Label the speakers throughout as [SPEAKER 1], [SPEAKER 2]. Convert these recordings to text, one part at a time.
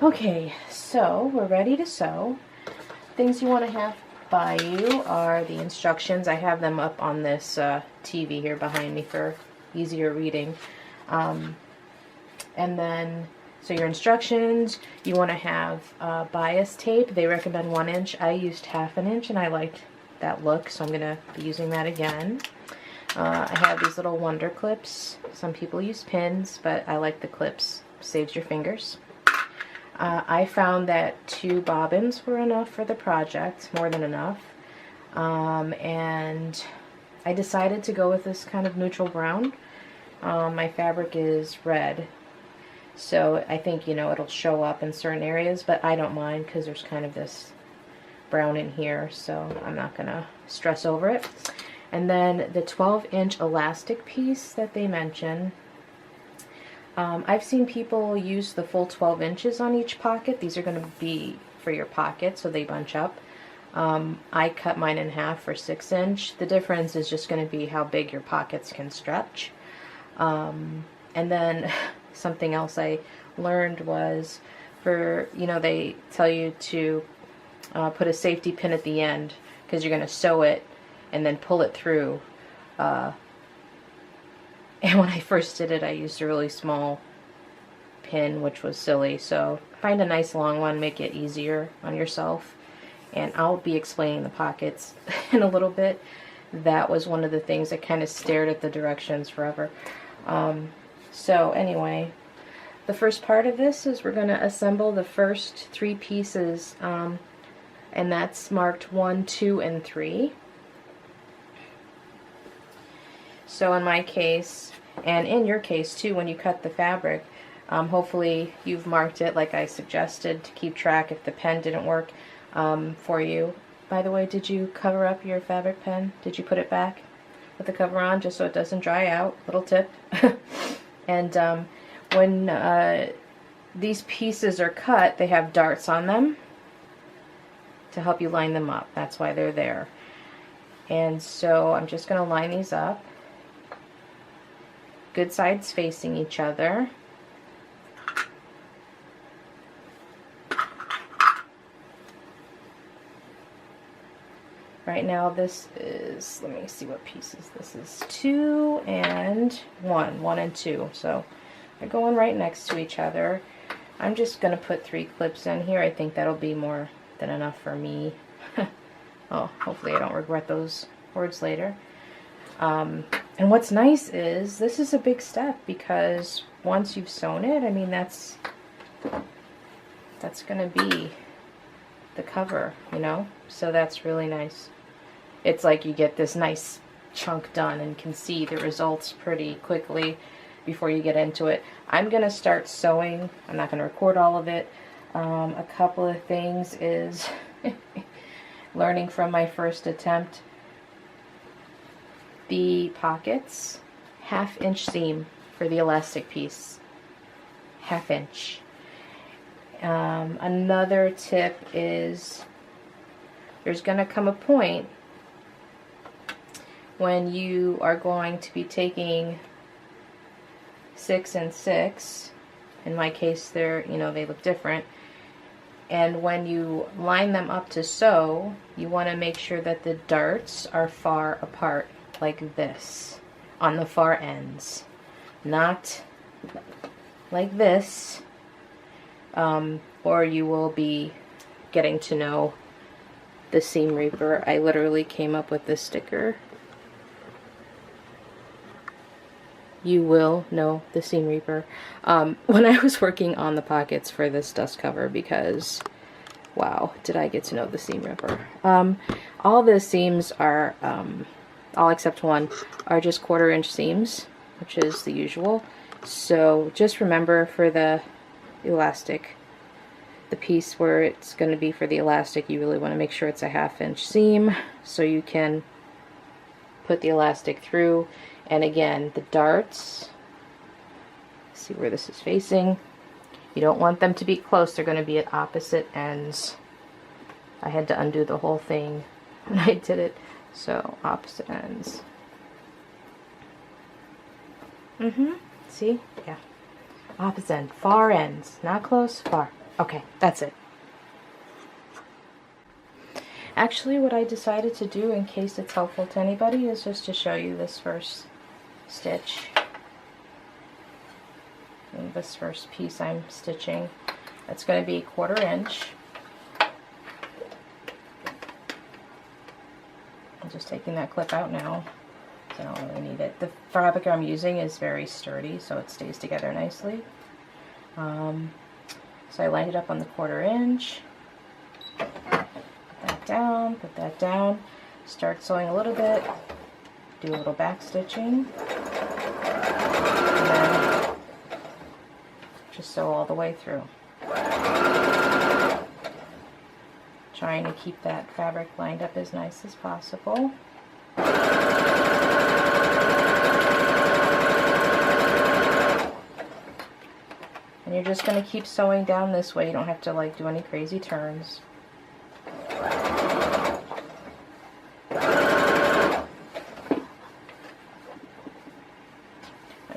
[SPEAKER 1] Okay, so we're ready to sew. Things you want to have by you are the instructions. I have them up on this TV here behind me for easier reading. And then, so your instructions, you want to have bias tape. They recommend 1 inch. I used 1/2 inch and I liked that look, so I'm going to be using that again. I have these little wonder clips. Some people use pins, but I like the clips. Saves your fingers. I found that 2 bobbins were enough for the project, more than enough. And I decided to go with this kind of neutral brown. My fabric is red, so I think, you know, it'll show up in certain areas, but I don't mind because there's kind of this brown in here, so I'm not gonna stress over it. And then the 12-inch elastic piece that they mention, I've seen people use the full 12 inches on each pocket. These are going to be for your pocket, so they bunch up. I cut mine in half for 6 inch. The difference is just going to be how big your pockets can stretch. And then something else I learned was, for, you know, they tell you to put a safety pin at the end because you're going to sew it and then pull it through. And when I first did it, I used a really small pin, which was silly. So find a nice long one, make it easier on yourself. And I'll be explaining the pockets in a little bit. That was one of the things I kind of stared at the directions forever. So anyway, the first part of this is we're going to assemble the first 3 pieces, and that's marked 1, 2, and 3. So in my case, and in your case too, when you cut the fabric, hopefully you've marked it like I suggested to keep track if the pen didn't work for you. By the way, did you cover up your fabric pen? Did you put it back with the cover on just so it doesn't dry out? Little tip. And when these pieces are cut, they have darts on them to help you line them up. That's why they're there. And so I'm just going to line these up. Good sides facing each other. Right now this is, let me see what pieces this is, 2 and 1, 1 and 2. So they're going right next to each other. I'm just going to put 3 clips in here. I think that'll be more than enough for me. Oh, hopefully I don't regret those words later. And what's nice is this is a big step, because once you've sewn it, I mean, that's going to be the cover, you know? So that's really nice. It's like you get this nice chunk done and can see the results pretty quickly before you get into it. I'm going to start sewing. I'm not going to record all of it. A couple of things is learning from my first attempt. The pockets, 1/2 inch seam for the elastic piece, 1/2 inch. Another tip is there's going to come a point when you are going to be taking 6 and 6. In my case, they're, you know, they look different. And when you line them up to sew, you want to make sure that the darts are far apart, like this, on the far ends. Not like this, or you will be getting to know the seam reaper. I literally came up with this sticker. You will know the seam reaper. When I was working on the pockets for this dust cover, because wow, did I get to know the seam ripper. All the seams are, all except one, are just 1/4 inch seams, which is the usual. So just remember, for the elastic, the piece where it's going to be for the elastic, you really want to make sure it's a 1/2 inch seam so you can put the elastic through. And again, the darts, see where this is facing. You don't want them to be close. They're going to be at opposite ends. I had to undo the whole thing when I did it. So opposite ends. See? Yeah. Opposite end. Far ends. Not close, far. Okay, that's it. Actually, what I decided to do, in case it's helpful to anybody, is just to show you this first stitch. And this first piece I'm stitching. It's going to be 1/4 inch. I'm just taking that clip out now, so I don't really need it. The fabric I'm using is very sturdy, so it stays together nicely. So I lined it up on the 1/4 inch. Put that down, start sewing a little bit, do a little back stitching, and then just sew all the way through. Trying to keep that fabric lined up as nice as possible. And you're just going to keep sewing down this way. You don't have to like do any crazy turns.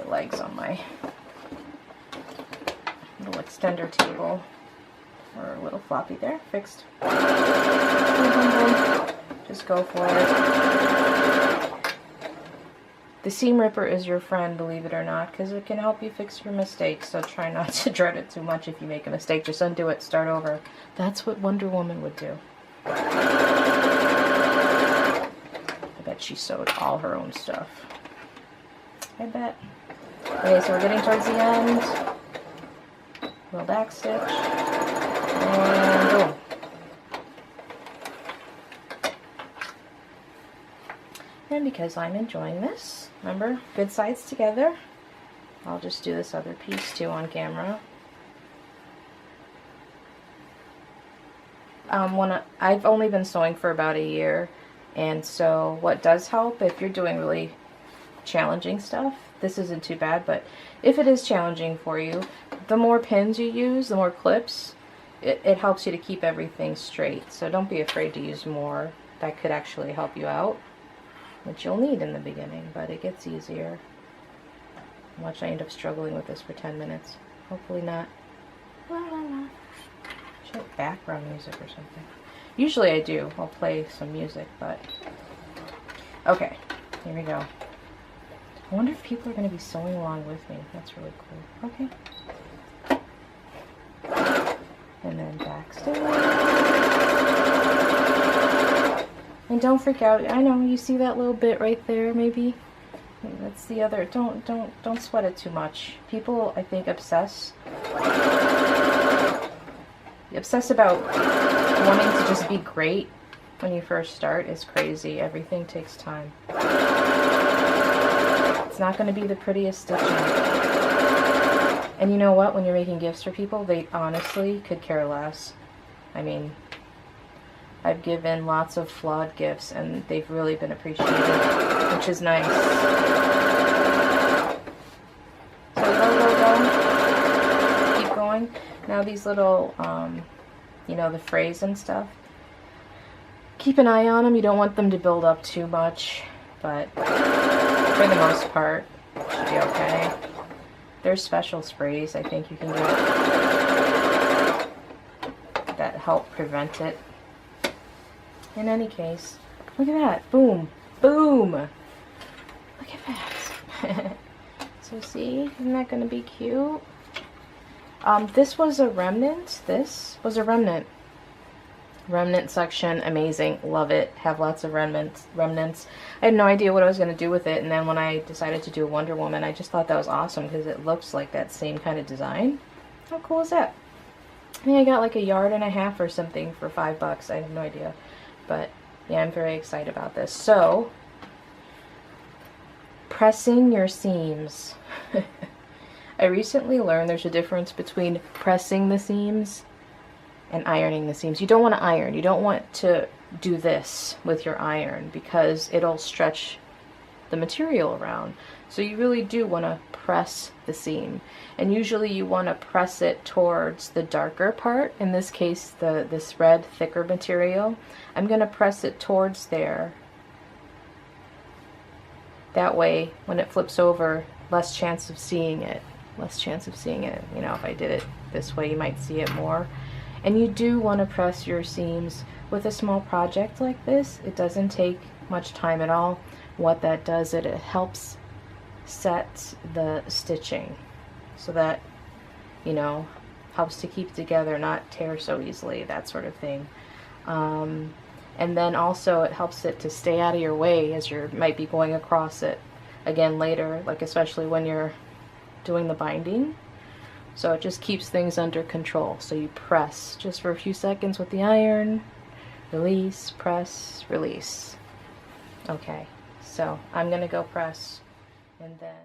[SPEAKER 1] Legs on my little extender table, or a little floppy there, fixed. Just go for it. The seam ripper is your friend, believe it or not, because it can help you fix your mistakes, so try not to dread it too much. If you make a mistake, just undo it, start over. That's what Wonder Woman would do. I bet she sewed all her own stuff. I bet. Okay, so we're getting towards the end. Little back stitch. And boom. And because I'm enjoying this, remember, good sides together, I'll just do this other piece too on camera. I've only been sewing for about a year, and so what does help, if you're doing really challenging stuff, this isn't too bad, but if it is challenging for you, the more pins you use, the more clips, it helps you to keep everything straight. So don't be afraid to use more. That could actually help you out, which you'll need in the beginning, but it gets easier. Watch, I end up struggling with this for 10 minutes. Hopefully not. La, la, la. Should have background music or something. Usually I do. I'll play some music, but... Okay, here we go. I wonder if people are going to be sewing along with me. That's really cool. Okay. And then back stitch. And don't freak out. I know you see that little bit right there, maybe. That's the other. Don't sweat it too much. People, I think, obsess about wanting to just be great when you first start. Is crazy. Everything takes time. It's not going to be the prettiest stitching. And you know what? When you're making gifts for people, they honestly could care less. I mean, I've given lots of flawed gifts, and they've really been appreciated, which is nice. So go. Keep going. Now these little, you know, the frays and stuff. Keep an eye on them. You don't want them to build up too much, but for the most part, it should be okay. There's special sprays I think you can get that help prevent it. In any case, look at that. Boom. Boom. Look at that. So see, isn't that going to be cute? This was a remnant. This was a remnant. Remnant section, amazing, love it. Have lots of remnants. I had no idea what I was going to do with it, and then when I decided to do a Wonder Woman, I just thought that was awesome because it looks like that same kind of design. How cool is that? I think I got like 1.5 yards or something for $5. I have no idea, but yeah, I'm very excited about this. So, pressing your seams. I recently learned there's a difference between pressing the seams and ironing the seams. You don't want to iron. You don't want to do this with your iron because it'll stretch the material around. So you really do want to press the seam. And usually you want to press it towards the darker part. In this case, this red, thicker material. I'm going to press it towards there. That way, when it flips over, less chance of seeing it. Less chance of seeing it, you know, if I did it this way you might see it more. And you do want to press your seams with a small project like this. It doesn't take much time at all. What that does, it helps set the stitching so that, you know, helps to keep together, not tear so easily, that sort of thing. And then also it helps it to stay out of your way as you might be going across it again later, like especially when you're doing the binding. So it just keeps things under control. So you press just for a few seconds with the iron, release, press, release. Okay, so I'm gonna go press and then